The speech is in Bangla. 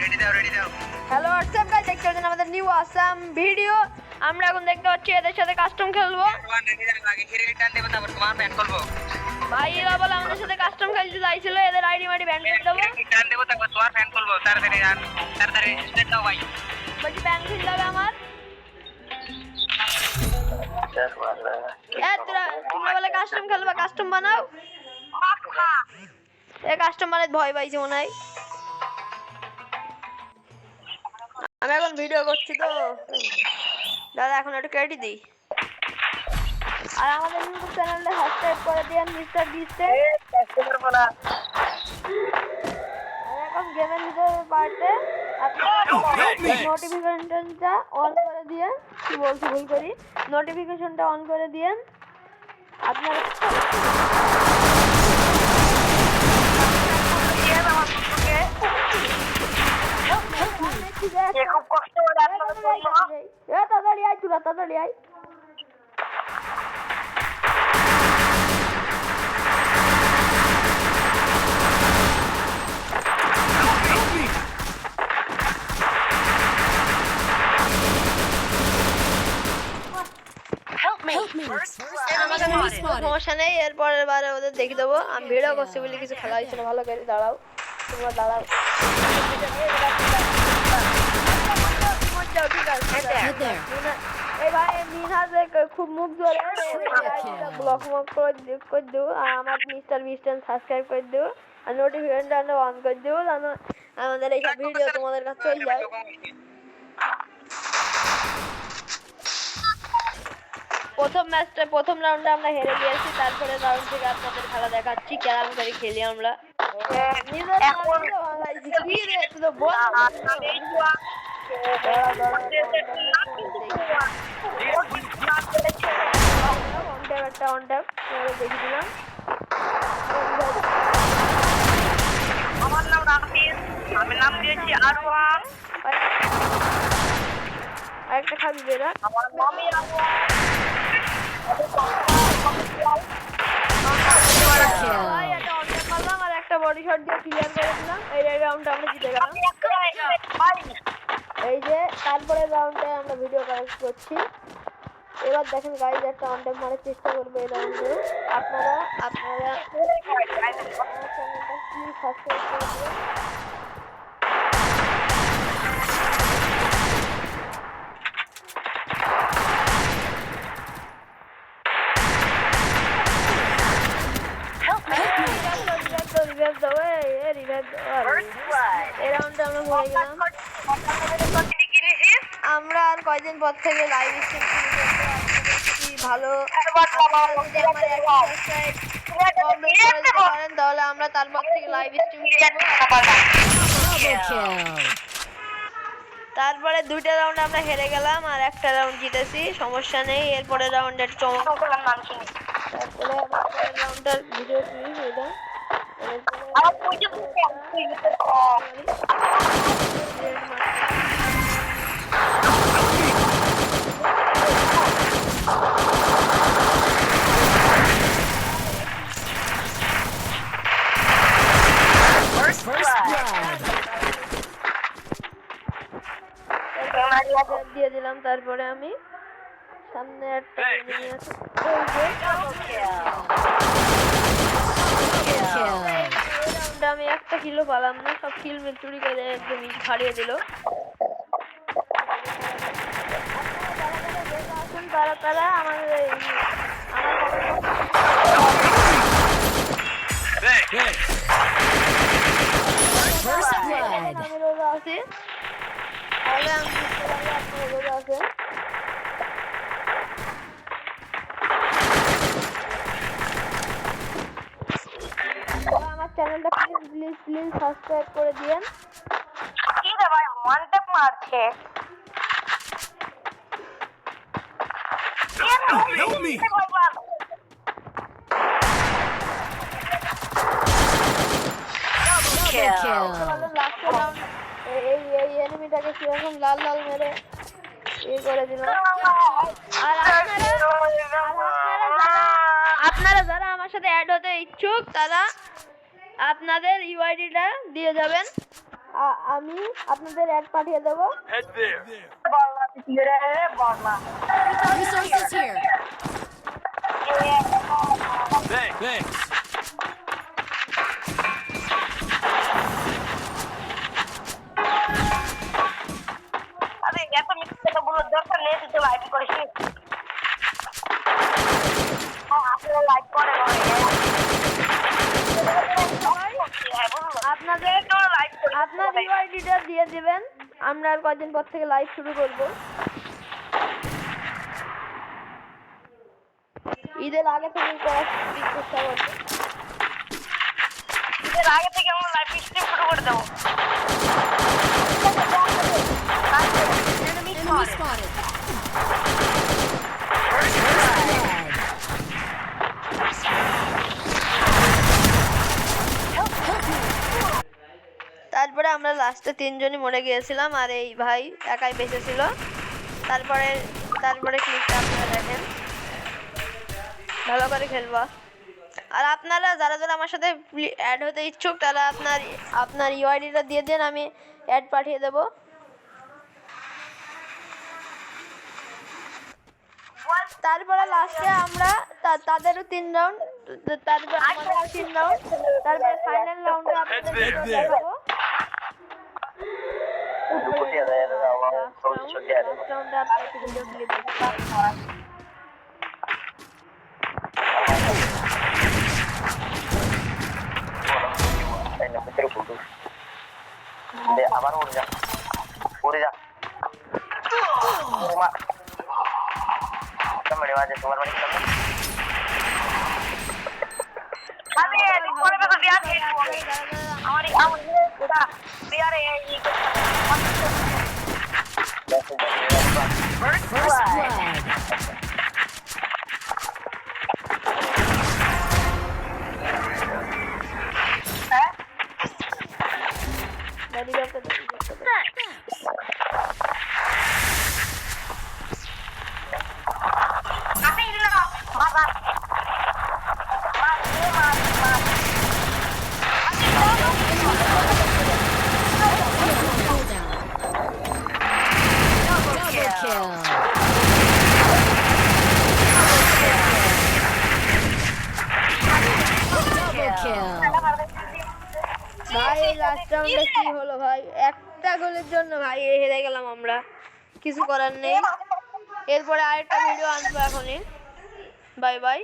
হ্যালো হোয়াটসঅ্যাপ গাইস, দেখতে পাচ্ছেন আমাদের নিউ আসাম ভিডিও। আমরা এখন দেখতে পাচ্ছি এদের সাথে কাস্টম খেলবো। ভাই এরা বলে আমাদের সাথে কাস্টম খেলতে চাইছিল, এদের আইডি মাইডি ব্যান করে দেবো। বলছি ব্যান করে দেবে আমার। তোমরা বলে কাস্টম খেলবা, কাস্টম বানাও। এ কাস্টম বানাতে ভয় পাইছে মনে হয়। আমি এখন ভিডিও করছি তো দাদা, এখন একটু কেটে দিই। আর আমাদের ইউটিউব চ্যানেলটা সাবস্ক্রাইব করে দিন মিস্টার বিস্টে। আর এখন গেমের ভিতরে পার্টে আপনারা নোটিফিকেশনটা অন করে দিয়ে, কি বলছি ভুল করি, নোটিফিকেশনটা অন করে দিন আপনারা। খুব কষ্ট তাড়াতাড়ি আয়, চুলা তাড়াতাড়ি আয়। সমস্যা নেই, এরপরের বারে ওদের দেখে দেবো। আমি ভিডিও করছি বলে কিছু খেলা হয়েছে না, ভালো করে দাঁড়াও, তোমরা দাঁড়াও। এই ভাই মিনহাজে খুব মুখ ধরে ব্লক মক করে দেবো। আর আমার মিস্টার বিস্টেন সাবস্ক্রাইব করে দেবো, আর নোটিফিকেশনটা অন করে দেবো, যেন আমাদের এইসব ভিডিও তোমাদের কাছে চলে যায়। প্রথম রাউন্ডে আমরা হেরে গিয়েছি, তারপরে রাউন্ড থেকে আপনাদের খেলা দেখাচ্ছি কেমন করে খেলি আমরা। আমার নাম রাফিজ, আমি নাম দিয়েছি আরওয়ান। আরেকটা খাবি বেরা, আমার নামই আরওয়ান। আর একটা বডি শট দিয়ে ক্লিয়ার করে দিলাম। এই রাউন্ডটা আমরা জিতে গেলাম। এই যে তারপরে রাউন্ডে আমরা ভিডিও কানেক্ট করছি। এবার দেখেন গাইজ, একটা অন টাইম মারার চেষ্টা করবো এই রাউন্ডে। আপনারা চ্যানেলটা প্লিজ সাবস্ক্রাইব করে দিন। আমরা আর কয়দিন পর থেকে লাইভ স্ট্রিম ভালো করেন, তাহলে আমরা তারপর থেকে লাইভ স্ট্রিম তারপরে দুইটা রাউন্ড আমরা হেরে গেলাম আর একটা রাউন্ড জিতেছি, সমস্যা নেই। এরপরে রাউন্ডের চমক, তারপরে রাউন্ডটার ভিডিও দিয়ে দিলাম। তারপরে আমি সামনে একটা আমি একটা কিলো পালাম না, সব কিল মিল চুরি করে একদম হারিয়ে দিল। তারা আমাদের আমি রোজা আছি, তাহলে আমি বুঝতে পারি আপনার রোজা আছে। আমার চ্যানেলটা প্লিজ সাবস্ক্রাইব করে দিয়েন। কি রে ভাই, ওয়ান ট্যাপ মারছে। এই এনিমিটাকে কিরকম লাল লাল মেরে করে দিলাম। আর আপনারা যারা আমার সাথে অ্যাড হতে ইচ্ছুক, তারা আপনাদের ইউআইডিটা দিয়ে যাবেন, আমি আপনাদের অ্যাড পাঠিয়ে দেবো। Head there. বলনা তুই কি রে বলনা Resources here. Thanks. আরে এত মিথ্যে কথা বলার দরকার নেই, তুই তো লাইভ করিস আসলে লাইভ করে আপনাদের আপনার ইউআইডিটা দিয়ে দিবেন, আমরা আর কয়েকদিন পর থেকে লাইভ শুরু করব। ঈদের আগে থেকে করার চেষ্টা করব। ঈদের আগে থেকে আমরা লাইভ স্ট্রিম শুরু করে দেবো। Enemy spotted. তারপরে আমরা লাস্টে 3 জনই মরে গিয়েছিলাম আর এই ভাই একাই বেঁচে ছিল। তারপরে ক্লিকটা আপনারা দেখেন, ভালো করে খেলবা। আর আপনারা যারা যারা আমার সাথে অ্যাড হতে ইচ্ছুক তারা আপনার ইউআইডিটা দিয়ে দেন, আমি অ্যাড পাঠিয়ে দেবো। তারপরে লাস্টে আমরা তাদেরও 3 রাউন্ড, তারপর আমাদেরও 3 রাউন্ড, তারপরে ফাইনাল রাউন্ডে আপনাদের দেখাবো। রাউন্ডে আপনারা ভিডিও ক্লিপ আবার উড়ে যা মেরে বাজে তোমার বাড়ি আমি পরে তো বিয়ার খেলবো আমার বিয়ারে First blood. Dari berapa tadi? আমি দিলাম বাবা Double kill. Double kill. ভাই লাস্ট রাউন্ডে কি হলো ভাই, একটা গোলের জন্য ভাই হেরে গেলাম আমরা, কিছু করার নেই। এরপরে আরেকটা ভিডিও আনবো এখনই। Bye bye.